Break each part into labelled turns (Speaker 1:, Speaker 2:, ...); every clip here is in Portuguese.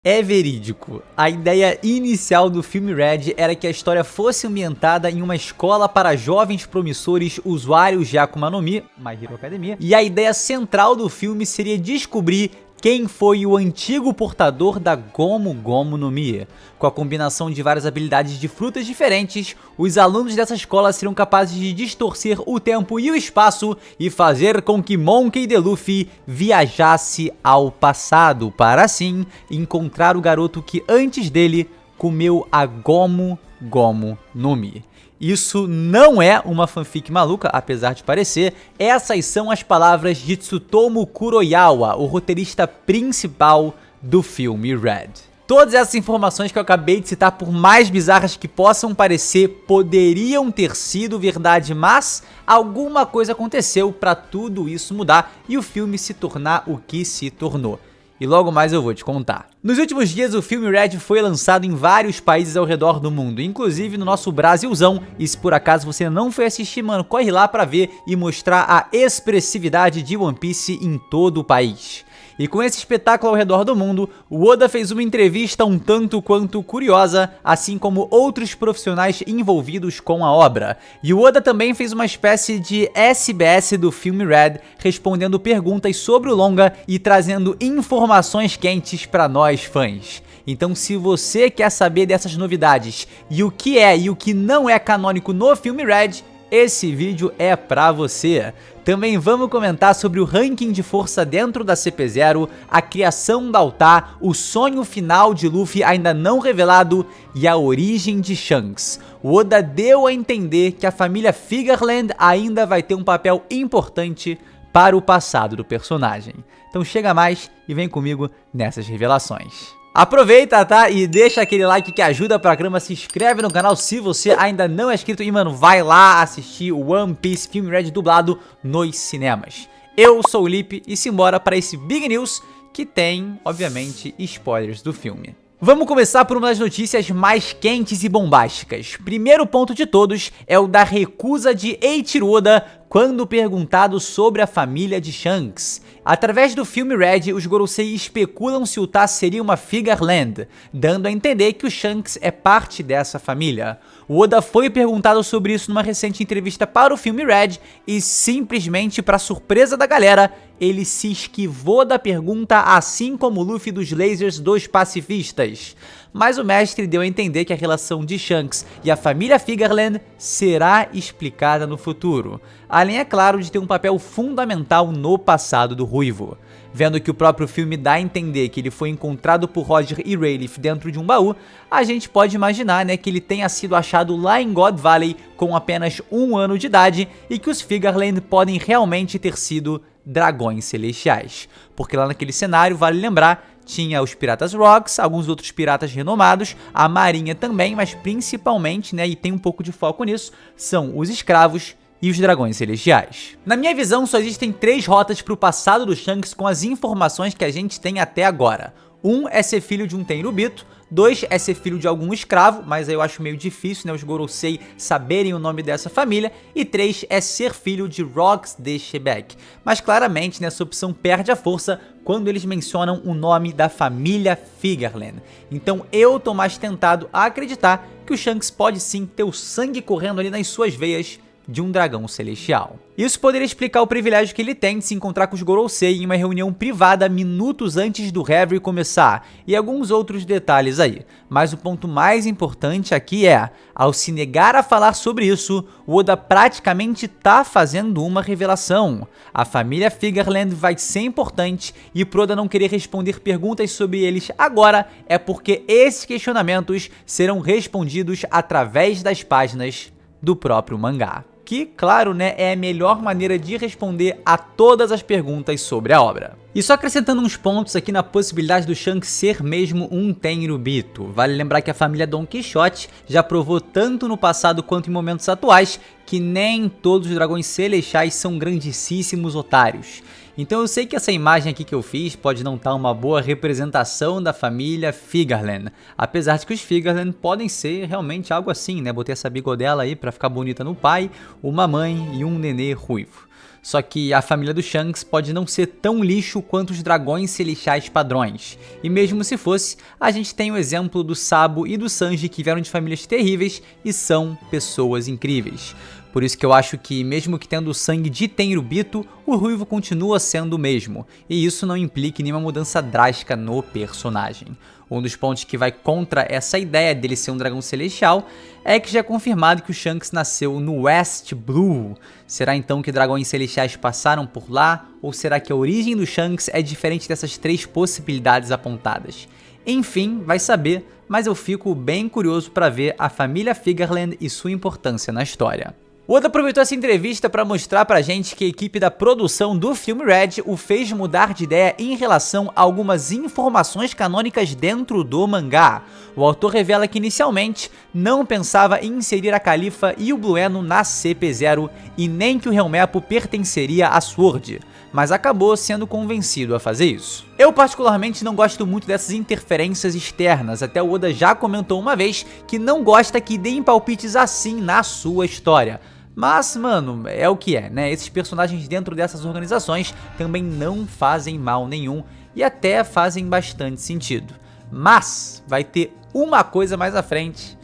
Speaker 1: É verídico. A ideia inicial do filme Red era que a história fosse ambientada em uma escola para jovens promissores usuários de Akuma no Mi, My Hero Academia, e a ideia central do filme seria descobrir quem foi o antigo portador da Gomu Gomu no Mi. Com a combinação de várias habilidades de frutas diferentes, os alunos dessa escola seriam capazes de distorcer o tempo e o espaço e fazer com que Monkey D. Luffy viajasse ao passado, para assim encontrar o garoto que antes dele comeu a Gomu Gomu no Mi. Isso não é uma fanfic maluca, apesar de parecer. Essas são as palavras de Tsutomu Kuroyawa, o roteirista principal do filme Red. Todas essas informações que eu acabei de citar, por mais bizarras que possam parecer, poderiam ter sido verdade, mas alguma coisa aconteceu para tudo isso mudar e o filme se tornar o que se tornou. E logo mais eu vou te contar. Nos últimos dias o filme Red foi lançado em vários países ao redor do mundo, inclusive no nosso Brasilzão, e se por acaso você não foi assistir, mano, corre lá pra ver e mostrar a expressividade de One Piece em todo o país. E com esse espetáculo ao redor do mundo, o Oda fez uma entrevista um tanto quanto curiosa, assim como outros profissionais envolvidos com a obra. E o Oda também fez uma espécie de SBS do filme Red, respondendo perguntas sobre o longa e trazendo informações quentes para nós fãs. Então, se você quer saber dessas novidades e o que é e o que não é canônico no filme Red, esse vídeo é pra você. Também vamos comentar sobre o ranking de força dentro da CP0, a criação da Altar, o sonho final de Luffy ainda não revelado e a origem de Shanks. O Oda deu a entender que a família Figarland ainda vai ter um papel importante para o passado do personagem. Então chega mais e vem comigo nessas revelações. Aproveita, tá? E deixa aquele like que ajuda pra caramba, se inscreve no canal se você ainda não é inscrito e, mano, vai lá assistir o One Piece Filme Red dublado nos cinemas. Eu sou o Lipe e simbora para esse Big News que tem, obviamente, spoilers do filme. Vamos começar por uma das notícias mais quentes e bombásticas. Primeiro ponto de todos é o da recusa de Eiichiro Oda quando perguntado sobre a família de Shanks. Através do filme Red, os Gorosei especulam se o Uta seria uma Figarland, dando a entender que o Shanks é parte dessa família. O Oda foi perguntado sobre isso numa recente entrevista para o filme Red e, simplesmente para surpresa da galera, ele se esquivou da pergunta, assim como o Luffy dos lasers dos pacifistas. Mas o mestre deu a entender que a relação de Shanks e a família Figarland será explicada no futuro, além, é claro, de ter um papel fundamental no passado do Ruivo. Vendo que o próprio filme dá a entender que ele foi encontrado por Roger e Rayleigh dentro de um baú, a gente pode imaginar, né, que ele tenha sido achado lá em God Valley com apenas 1 ano de idade e que os Figarland podem realmente ter sido dragões celestiais. Porque lá naquele cenário, vale lembrar, tinha os Piratas Rocks, alguns outros piratas renomados, a marinha também, mas principalmente, né, e tem um pouco de foco nisso, são os escravos e os dragões celestiais. Na minha visão, só existem 3 rotas para o passado do Shanks com as informações que a gente tem até agora. 1 é ser filho de um Tenryubito, 2 é ser filho de algum escravo, mas aí eu acho meio difícil, né, os Gorosei saberem o nome dessa família, e 3 é ser filho de Rocks de Shebeck. Mas claramente, né, essa opção perde a força quando eles mencionam o nome da família Figarland. Então eu tô mais tentado a acreditar que o Shanks pode sim ter o sangue correndo ali nas suas veias de um dragão celestial. Isso poderia explicar o privilégio que ele tem de se encontrar com os Gorosei em uma reunião privada minutos antes do Reverie começar, e alguns outros detalhes aí. Mas o ponto mais importante aqui é, ao se negar a falar sobre isso, o Oda praticamente tá fazendo uma revelação. A família Figarland vai ser importante e pro Oda não querer responder perguntas sobre eles agora é porque esses questionamentos serão respondidos através das páginas do próprio mangá. Que, claro, né, é a melhor maneira de responder a todas as perguntas sobre a obra. E só acrescentando uns pontos aqui na possibilidade do Shanks ser mesmo um Tenryubito. Vale lembrar que a família Don Quixote já provou tanto no passado quanto em momentos atuais que nem todos os dragões celestiais são grandíssimos otários. Então eu sei que essa imagem aqui que eu fiz pode não estar uma boa representação da família Figarland, apesar de que os Figarland podem ser realmente algo assim, né? Botei essa bigodela aí pra ficar bonita no pai, uma mãe e um nenê ruivo. Só que a família do Shanks pode não ser tão lixo quanto os dragões celestiais padrões. E mesmo se fosse, a gente tem o exemplo do Sabo e do Sanji que vieram de famílias terríveis e são pessoas incríveis. Por isso que eu acho que, mesmo que tendo o sangue de Tenryubito, o Ruivo continua sendo o mesmo, e isso não implica em nenhuma mudança drástica no personagem. Um dos pontos que vai contra essa ideia dele ser um dragão celestial é que já é confirmado que o Shanks nasceu no West Blue. Será então que dragões celestiais passaram por lá? Ou será que a origem do Shanks é diferente dessas três possibilidades apontadas? Enfim, vai saber, mas eu fico bem curioso para ver a família Figureland e sua importância na história. O Oda aproveitou essa entrevista para mostrar pra gente que a equipe da produção do filme Red o fez mudar de ideia em relação a algumas informações canônicas dentro do mangá. O autor revela que inicialmente não pensava em inserir a Califa e o Blueno na CP0 e nem que o Helmeppo pertenceria a Sword, mas acabou sendo convencido a fazer isso. Eu particularmente não gosto muito dessas interferências externas, até o Oda já comentou uma vez que não gosta que deem palpites assim na sua história. Mas, mano, é o que é, né? Esses personagens dentro dessas organizações também não fazem mal nenhum e até fazem bastante sentido. Mas vai ter uma coisa mais à frente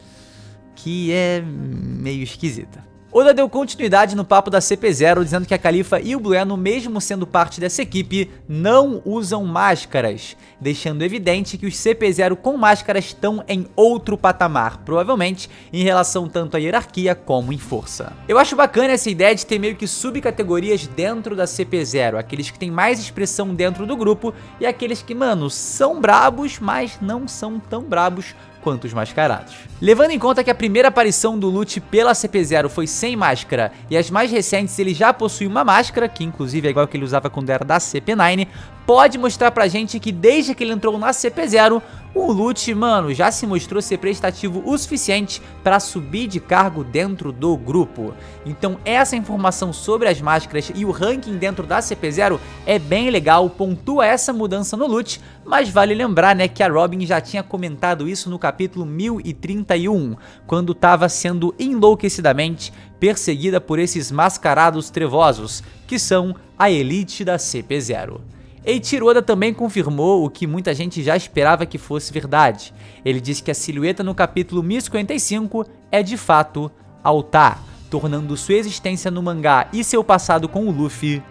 Speaker 1: que é meio esquisita. Oda deu continuidade no papo da CP0, dizendo que a Califa e o Blueno, mesmo sendo parte dessa equipe, não usam máscaras, deixando evidente que os CP0 com máscaras estão em outro patamar, provavelmente em relação tanto à hierarquia como em força. Eu acho bacana essa ideia de ter meio que subcategorias dentro da CP0, aqueles que têm mais expressão dentro do grupo e aqueles que, mano, são brabos, mas não são tão brabos quanto os mascarados. Levando em conta que a primeira aparição do Lute pela CP0 foi sem máscara e as mais recentes ele já possui uma máscara, que inclusive é igual que ele usava quando era da CP9, pode mostrar pra gente que desde que ele entrou na CP0, o Lute, mano, já se mostrou ser prestativo o suficiente para subir de cargo dentro do grupo. Então essa informação sobre as máscaras e o ranking dentro da CP0 é bem legal, pontua essa mudança no Lute, mas vale lembrar, né, que a Robin já tinha comentado isso no capítulo 1031, quando estava sendo enlouquecidamente perseguida por esses mascarados trevosos, que são a elite da CP0. Eiichiro Oda também confirmou o que muita gente já esperava que fosse verdade. Ele disse que a silhueta no capítulo 1055 é de fato Altar, tornando sua existência no mangá e seu passado com o Luffy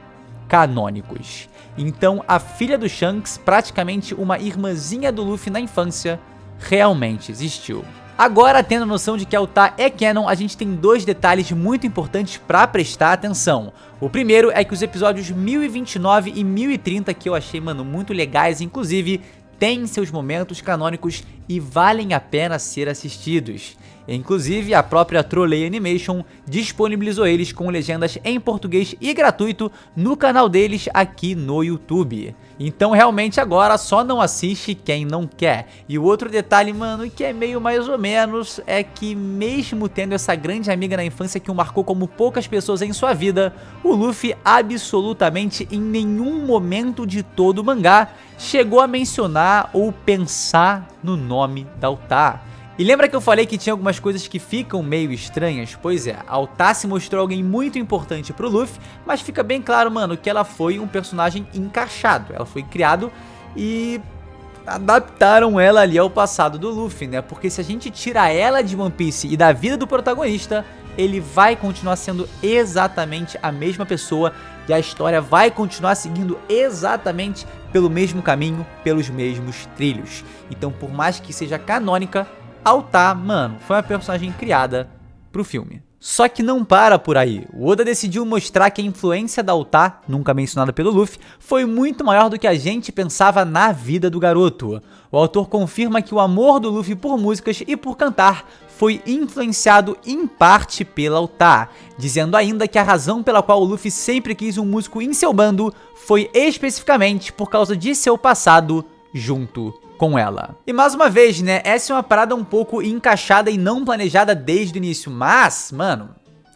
Speaker 1: canônicos. Então a filha do Shanks, praticamente uma irmãzinha do Luffy na infância, realmente existiu. Agora, tendo a noção de que Altar é canon, a gente tem dois detalhes muito importantes para prestar atenção. O primeiro é que os episódios 1029 e 1030, que eu achei, mano, muito legais, inclusive, têm seus momentos canônicos e valem a pena ser assistidos. Inclusive, a própria Trolley Animation disponibilizou eles com legendas em português e gratuito no canal deles aqui no YouTube. Então, realmente, agora só não assiste quem não quer. E o outro detalhe, mano, que é meio mais ou menos, é que mesmo tendo essa grande amiga na infância que o marcou como poucas pessoas em sua vida, o Luffy absolutamente em nenhum momento de todo o mangá chegou a mencionar ou pensar no nome da Altar. E lembra que eu falei que tinha algumas coisas que ficam meio estranhas? Pois é, a Altar se mostrou alguém muito importante pro Luffy, mas fica bem claro, mano, que ela foi um personagem encaixado. Ela foi criado e adaptaram ela ali ao passado do Luffy, né? Porque se a gente tira ela de One Piece e da vida do protagonista, ele vai continuar sendo exatamente a mesma pessoa e a história vai continuar seguindo exatamente pelo mesmo caminho, pelos mesmos trilhos. Então, por mais que seja canônica, Altar, mano, foi uma personagem criada pro filme. Só que não para por aí. O Oda decidiu mostrar que a influência da Altar, nunca mencionada pelo Luffy, foi muito maior do que a gente pensava na vida do garoto. O autor confirma que o amor do Luffy por músicas e por cantar foi influenciado em parte pela Altar, dizendo ainda que a razão pela qual o Luffy sempre quis um músico em seu bando foi especificamente por causa de seu passado junto com ela. E mais uma vez, né, essa é uma parada um pouco encaixada e não planejada desde o início, mas, mano,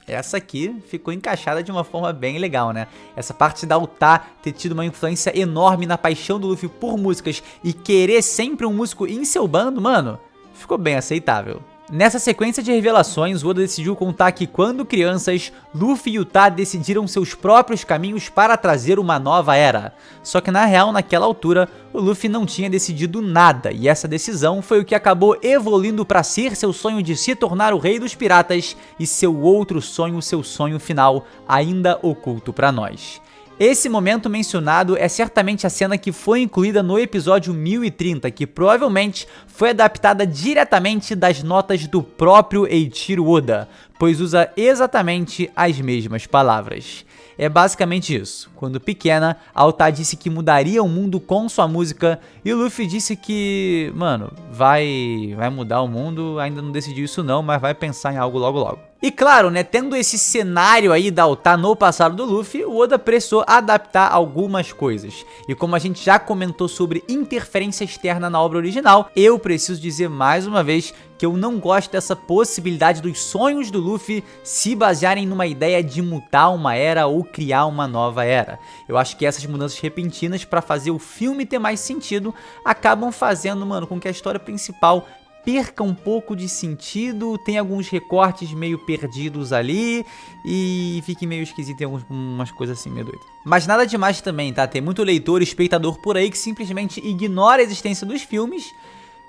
Speaker 1: essa aqui ficou encaixada de uma forma bem legal, né? Essa parte da Altar ter tido uma influência enorme na paixão do Luffy por músicas e querer sempre um músico em seu bando, mano, ficou bem aceitável. Nessa sequência de revelações, Oda decidiu contar que quando crianças, Luffy e Uta decidiram seus próprios caminhos para trazer uma nova era. Só que na real, naquela altura, o Luffy não tinha decidido nada, e essa decisão foi o que acabou evoluindo para ser seu sonho de se tornar o rei dos piratas e seu outro sonho, seu sonho final, ainda oculto para nós. Esse momento mencionado é certamente a cena que foi incluída no episódio 1030, que provavelmente foi adaptada diretamente das notas do próprio Eiichiro Oda, pois usa exatamente as mesmas palavras. É basicamente isso. Quando pequena, a Uta disse que mudaria o mundo com sua música e o Luffy disse que, mano, vai mudar o mundo, ainda não decidiu isso não, mas vai pensar em algo logo logo. E claro, né, tendo esse cenário aí da Uta no passado do Luffy, o Oda precisou adaptar algumas coisas. E como a gente já comentou sobre interferência externa na obra original, eu preciso dizer mais uma vez que eu não gosto dessa possibilidade dos sonhos do Luffy se basearem numa ideia de mudar uma era ou criar uma nova era. Eu acho que essas mudanças repentinas para fazer o filme ter mais sentido acabam fazendo, mano, com que a história principal perca um pouco de sentido, tem alguns recortes meio perdidos ali e fique meio esquisito, tem umas coisas assim meio doidas. Mas nada demais também, tá? Tem muito leitor e espectador por aí que simplesmente ignora a existência dos filmes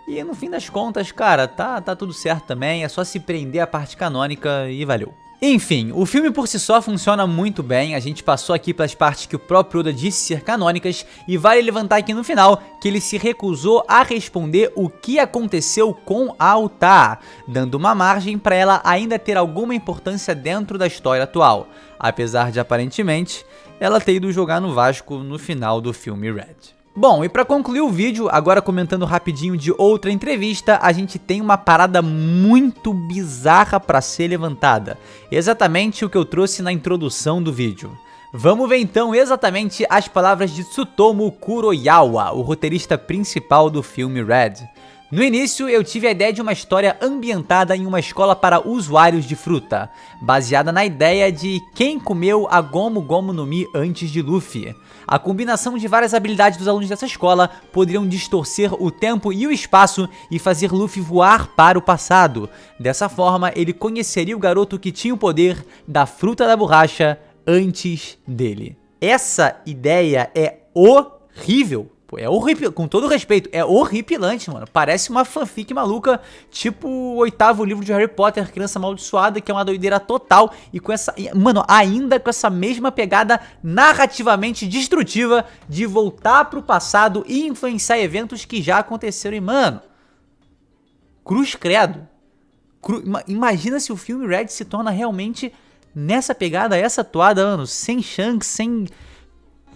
Speaker 1: e no fim das contas, cara, tá tudo certo também, é só se prender à parte canônica e valeu. Enfim, o filme por si só funciona muito bem, a gente passou aqui pelas partes que o próprio Oda disse ser canônicas e vale levantar aqui no final que ele se recusou a responder o que aconteceu com a Uta, dando uma margem para ela ainda ter alguma importância dentro da história atual, apesar de aparentemente ela ter ido jogar no Vasco no final do filme Red. Bom, e pra concluir o vídeo, agora comentando rapidinho de outra entrevista, a gente tem uma parada muito bizarra pra ser levantada. Exatamente o que eu trouxe na introdução do vídeo. Vamos ver então exatamente as palavras de Tsutomu Kuroyawa, o roteirista principal do filme Red. No início, eu tive a ideia de uma história ambientada em uma escola para usuários de fruta, baseada na ideia de quem comeu a Gomu Gomu no Mi antes de Luffy. A combinação de várias habilidades dos alunos dessa escola poderiam distorcer o tempo e o espaço e fazer Luffy voar para o passado. Dessa forma, ele conheceria o garoto que tinha o poder da fruta da borracha antes dele. Essa ideia é horrível. É horrível, com todo respeito, é horripilante, mano. Parece uma fanfic maluca, tipo o 8º livro de Harry Potter, Criança Amaldiçoada, que é uma doideira total. E com essa, mano, ainda com essa mesma pegada narrativamente destrutiva de voltar pro passado e influenciar eventos que já aconteceram. E, mano, cruz credo. Imagina se o filme Red se torna realmente nessa pegada, essa toada, mano, sem Shanks, sem...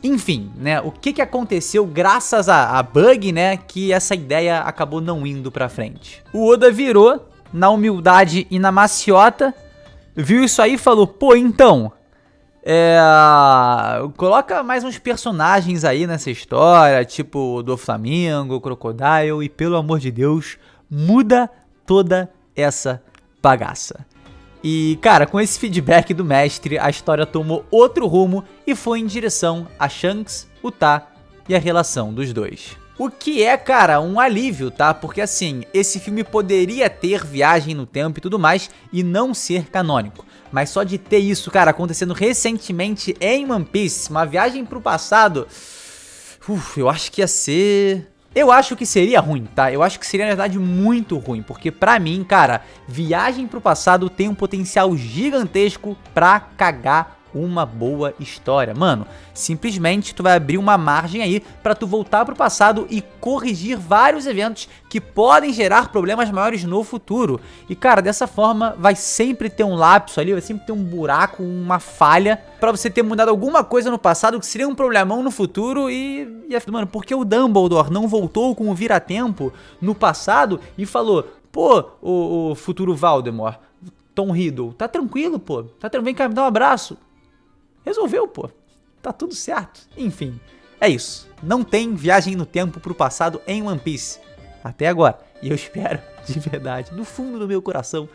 Speaker 1: Enfim, né, o que aconteceu graças a bug, né, que essa ideia acabou não indo pra frente. O Oda virou na humildade e na maciota, viu isso aí e falou, pô, então, coloca mais uns personagens aí nessa história, tipo do Flamingo, Crocodile, e pelo amor de Deus, muda toda essa bagaça. E, cara, com esse feedback do mestre, a história tomou outro rumo e foi em direção a Shanks, Uta e a relação dos dois. O que é, cara, um alívio, tá? Porque, assim, esse filme poderia ter viagem no tempo e tudo mais e não ser canônico. Mas só de ter isso, cara, acontecendo recentemente em One Piece, uma viagem pro passado, eu acho que ia ser... Eu acho que seria ruim, tá? Eu acho que seria, na verdade, muito ruim, porque pra mim, cara, viagem pro passado tem um potencial gigantesco pra cagar uma boa história. Mano, simplesmente tu vai abrir uma margem aí pra tu voltar pro passado e corrigir vários eventos que podem gerar problemas maiores no futuro. E, cara, dessa forma vai sempre ter um lapso ali, vai sempre ter um buraco, uma falha pra você ter mudado alguma coisa no passado que seria um problemão no futuro mano, porque o Dumbledore não voltou com o vira-tempo no passado e falou, pô, o futuro Voldemort, Tom Riddle, tá tranquilo, pô, tá tranquilo, vem cá, me dá um abraço. Resolveu, pô. Tá tudo certo. Enfim, é isso. Não tem viagem no tempo pro passado em One Piece. Até agora. E eu espero, de verdade, do fundo do meu coração,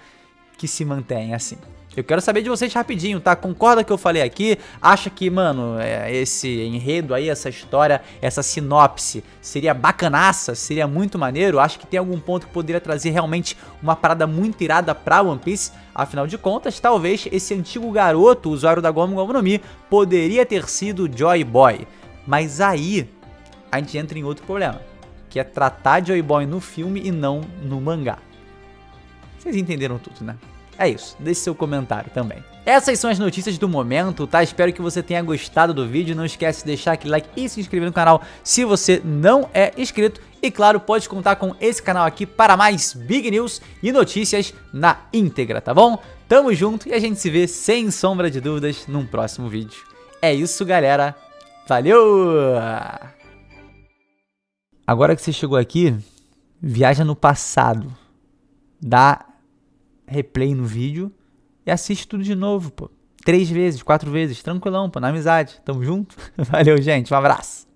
Speaker 1: que se mantenha assim. Eu quero saber de vocês rapidinho, tá? Concorda com o que eu falei aqui? Acha que, mano, esse enredo aí, essa história, essa sinopse seria bacanaça? Seria muito maneiro? Acho que tem algum ponto que poderia trazer realmente uma parada muito irada pra One Piece? Afinal de contas, talvez esse antigo garoto, usuário da Gomu Gomu no Mi, poderia ter sido Joy Boy. Mas aí, a gente entra em outro problema, que é tratar Joy Boy no filme e não no mangá. Vocês entenderam tudo, né? É isso, deixe seu comentário também. Essas são as notícias do momento, tá? Espero que você tenha gostado do vídeo. Não esquece de deixar aquele like e se inscrever no canal se você não é inscrito. E claro, pode contar com esse canal aqui para mais Big News e notícias na íntegra, tá bom? Tamo junto e a gente se vê sem sombra de dúvidas num próximo vídeo. É isso, galera. Valeu! Agora que você chegou aqui, viaja no passado. Dá replay no vídeo e assiste tudo de novo, pô. 3 vezes, 4 vezes, tranquilão, pô, na amizade. Tamo junto? Valeu, gente. Um abraço.